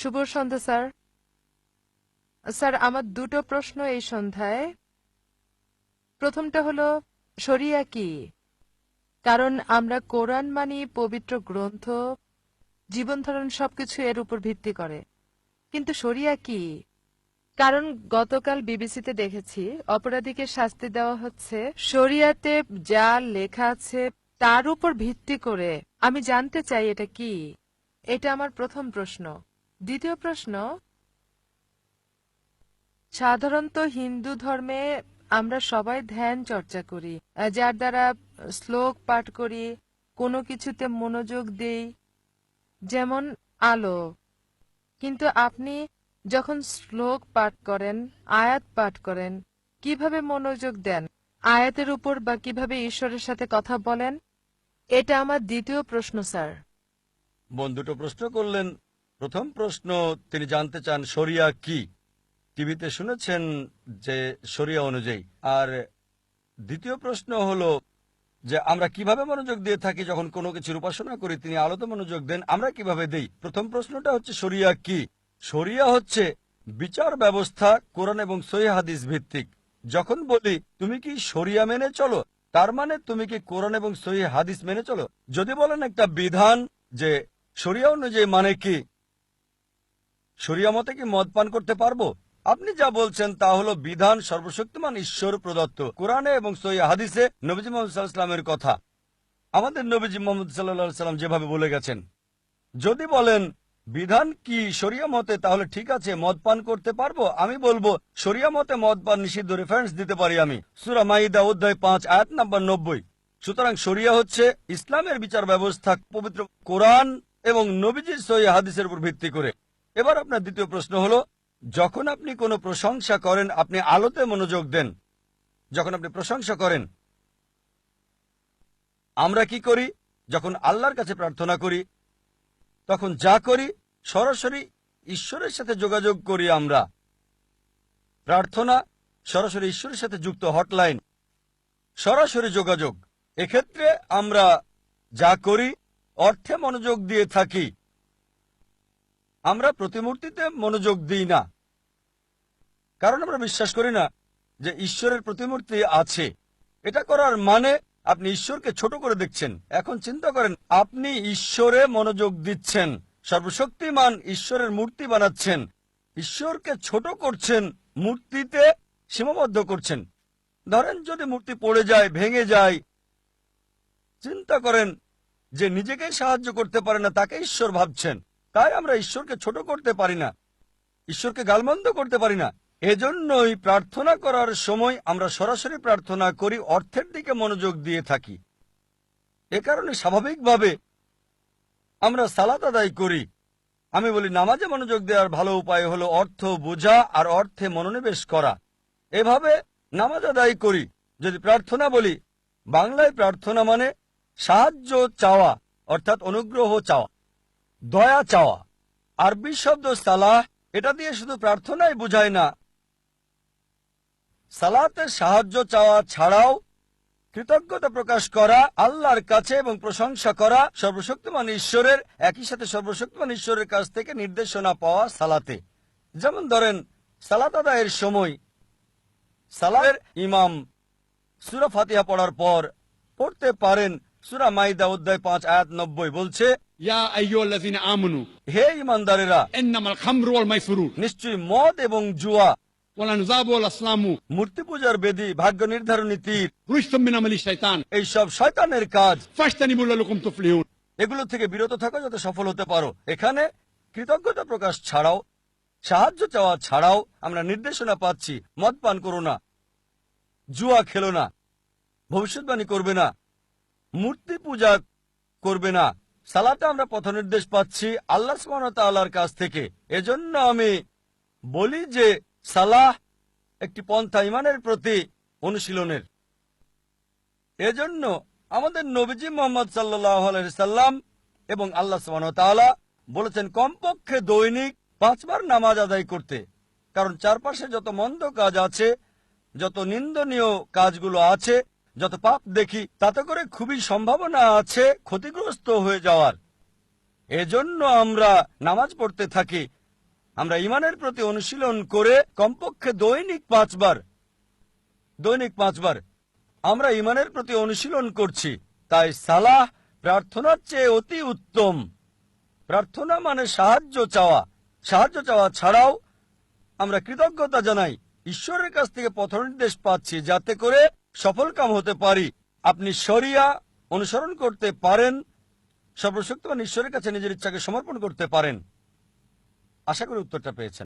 শুভ সন্ধ্যা sir. Sir, আমার দুটো প্রশ্ন এই সন্ধ্যায়। প্রথমটা হলো, শরিয়া কি? কারণ আমরা কোরআন মানি পবিত্র গ্রন্থ, জীবনধারণ সবকিছু এর উপর ভিত্তি করে। কিন্তু শরিয়া কি? কারণ গতকাল বিবিসিতে দেখেছি অপরাধীকে শাস্তি দেওয়া হচ্ছে শরিয়াতে যা লেখা আছে তার উপর ভিত্তি করে। আমি জানতে চাই এটা কি। এটা আমার প্রথম প্রশ্ন। দ্বিতীয় প্রশ্ন, সাধারণত হিন্দু ধর্মে আমরা সবাই ধ্যান চর্চা করি, যার দ্বারা শ্লোক পাঠ করি, কোনো কিছুতে মনোযোগ দেই, যেমন আলো। কিন্তু আপনি যখন শ্লোক পাঠ করেন, আয়াত পাঠ করেন, কিভাবে মনোযোগ দেন আয়াতের উপর, বা কিভাবে ঈশ্বরের সাথে কথা বলেন? এটা আমার দ্বিতীয় প্রশ্ন স্যার। বোন দুটো প্রশ্ন করলেন। প্রথম প্রশ্ন, তিনি জানতে চান শরিয়া কি। টিভিতে শুনেছেন যে শরিয়া অনুযায়ী। আর দ্বিতীয় প্রশ্ন হলো যে আমরা কিভাবে মনোযোগ দিয়ে থাকি যখন কোনো কিছুর উপাসনা করি। তিনি আলোতে মনোযোগ দেন, আমরা কিভাবে দেই। প্রথম প্রশ্নটা হচ্ছে শরিয়া কি। শরিয়া হচ্ছে বিচার ব্যবস্থা, কোরআন এবং সহিহ হাদিস ভিত্তিক। যখন বলি তুমি কি শরিয়া মেনে চলো, তার মানে তুমি কি কোরআন এবং সহিহ হাদিস মেনে চলো। যদি বলেন একটা বিধান যে শরিয়া অনুযায়ী, মানে কি শরিয়া মতে কি মদ পান করতে পারবো, আপনি যা বলছেন তা হলো বিধান সর্বশক্তিমান ঈশ্বর প্রদত্ত কোরআনে এবং সহিহ হাদিসে নবীজি মুহাম্মদ সাল্লাল্লাহু আলাইহি ওয়াসাল্লামের কথা। আমাদের নবীজি মুহাম্মদ সাল্লাল্লাহু আলাইহি সাল্লাম যেভাবে বলে গেছেন। যদি বলেন বিধান কি শরিয়া মতে, তাহলে ঠিক আছে, মদ পান করতে পারবো। আমি বলবো শরিয়া মতে মদ পান নিষিদ্ধ, রেফারেন্স দিতে পারি আমি সূরা মাইদা অধ্যায় 5 আয়াত নাম্বার 90। সুতরাং শরিয়া হচ্ছে ইসলামের বিচার ব্যবস্থা পবিত্র কোরআন এবং নবীজির সহিহ হাদিসের উপর ভিত্তি করে। এবার আপনার দ্বিতীয় প্রশ্ন হলো, যখন আপনি কোনো প্রশংসা করেন আপনি আলোতে মনোযোগ দেন। যখন আপনি প্রশংসা করেন, আমরা কি করি? যখন আল্লাহর কাছে প্রার্থনা করি তখন যা করি সরাসরি ঈশ্বরের সাথে যোগাযোগ করি। আমরা প্রার্থনা সরাসরি ঈশ্বরের সাথে যুক্ত, হটলাইন, সরাসরি যোগাযোগ। এক্ষেত্রে আমরা যা করি অর্থে মনোযোগ দিয়ে থাকি। আমরা প্রতিমূর্তিতে মনোযোগ দিই না, কারণ আমরা বিশ্বাস করি না যে ঈশ্বরের প্রতিমূর্তি আছে। এটা করার মানে আপনি ঈশ্বরকে ছোট করে দেখছেন। এখন চিন্তা করেন, আপনি ঈশ্বরে মনোযোগ দিচ্ছেন, সর্বশক্তিমান ঈশ্বরের মূর্তি বানাচ্ছেন, ঈশ্বরকে ছোট করছেন, মূর্তিতে সীমাবদ্ধ করছেন। ধরেন যদি মূর্তি পড়ে যায়, ভেঙে যায়, চিন্তা করেন যে নিজেকে সাহায্য করতে পারে না তাকে ঈশ্বর ভাবছেন। তাই আমরা ঈশ্বরকে ছোট করতে পারি না, ঈশ্বরকে গালমন্দ করতে পারি না। এজন্যই প্রার্থনা করার সময় আমরা সরাসরি প্রার্থনা করি, অর্থের দিকে মনোযোগ দিয়ে থাকি। এ কারণে স্বাভাবিকভাবে আমরা সালাত আদায় করি। আমি বলি নামাজে মনোযোগ দেওয়ার ভালো উপায় হলো অর্থ বোঝা আর অর্থে মনোনিবেশ করা। এভাবে নামাজ আদায় করি। যদি প্রার্থনা বলি, বাংলায় প্রার্থনা মানে সাহায্য চাওয়া, অর্থাৎ অনুগ্রহ চাওয়া, দয়া চাওয়া। আরবি শব্দ সালাহ, এটা দিয়ে শুধু প্রার্থনাই বোঝায় না। সালাতে সাহায্য চাওয়া ছাড়াও কৃতজ্ঞতা প্রকাশ করা আল্লাহর কাছে এবং প্রশংসা করা সর্বশক্তিমান ঈশ্বরের, একই সাথে সর্বশক্তিমান ঈশ্বরের কাছ থেকে নির্দেশনা পাওয়া সালাতে। যেমন ধরেন সালাত আদায়ের সময় সালাতের ইমাম সূরা ফাতিহা পড়ার পর পড়তে পারেন সূরা মাইদা অধ্যায় 5 আয়াত 90, বলছে ইয়া আইয়ুহাল্লাযীনা আমানু, হে ঈমানদারেরা, ইন্নামাল খামরু ওয়াল মাইসিরু, নিশ্চয়ই মদ এবং জুয়া, ওয়াল আনযাবু ওয়াল আসলামু, মূর্তি পূজার বেদী, ভাগ্য নির্ধারণী তীর, রিজসুম মিন আমালি শাইতান, এইসব শয়তানের কাজ। ফাজতানিবু লাকুম তুফলিহুন। এগুলো থেকে বিরত থাকো যাতে সফল হতে পারো। এখানে কৃতজ্ঞতা প্রকাশ ছাড়াও, সাহায্য চাওয়া ছাড়াও আমরা নির্দেশনা পাচ্ছি, মদ পান করো না, জুয়া খেলো না, ভবিষ্যৎবাণী করবে না, মূর্তি পূজা করবে না। সালাতে আমরা পথ নির্দেশ পাচ্ছি আল্লাহ সুবহানাহু ওয়া তাআলার কাছ থেকে। এজন্য আমি বলি যে সালাহ একটি পন্থা ঈমানের প্রতি অনুশীলনের। এজন্য আমাদের নবীজি মুহাম্মদ সাল্লাল্লাহু আলাইহি সাল্লাম এবং আল্লাহ সুবহানাহু ওয়া তাআলা বলেছেন কমপক্ষে দৈনিক 5 বার নামাজ আদায় করতে। কারণ চারপাশে যত মন্দ কাজ আছে, যত নিন্দনীয় কাজগুলো আছে, যত পাপ দেখি, তাতে করে খুবই সম্ভাবনা আছে ক্ষতিগ্রস্ত হয়ে যাওয়ার। এজন্য আমরা নামাজ পড়তে থাকি। আমরা ইমানের প্রতি অনুশীলন করে কমপক্ষে দৈনিক 5 বার আমরা ইমানের প্রতি অনুশীলন করছি। তাই সালাহ প্রার্থনার চেয়ে অতি উত্তম। প্রার্থনা মানে সাহায্য চাওয়া ছাড়াও আমরা কৃতজ্ঞতা জানাই, ঈশ্বরের কাছ থেকে পথনির্দেশ পাচ্ছি যাতে করে সফল কাম হতে পারি। আপনি শরিয়া অনুসরণ করতে পারেন, সর্বশক্তিমান ঈশ্বরের কাছে নিজের ইচ্ছাকে সমর্পণ করতে পারেন। আশা করি উত্তরটা পেয়েছেন।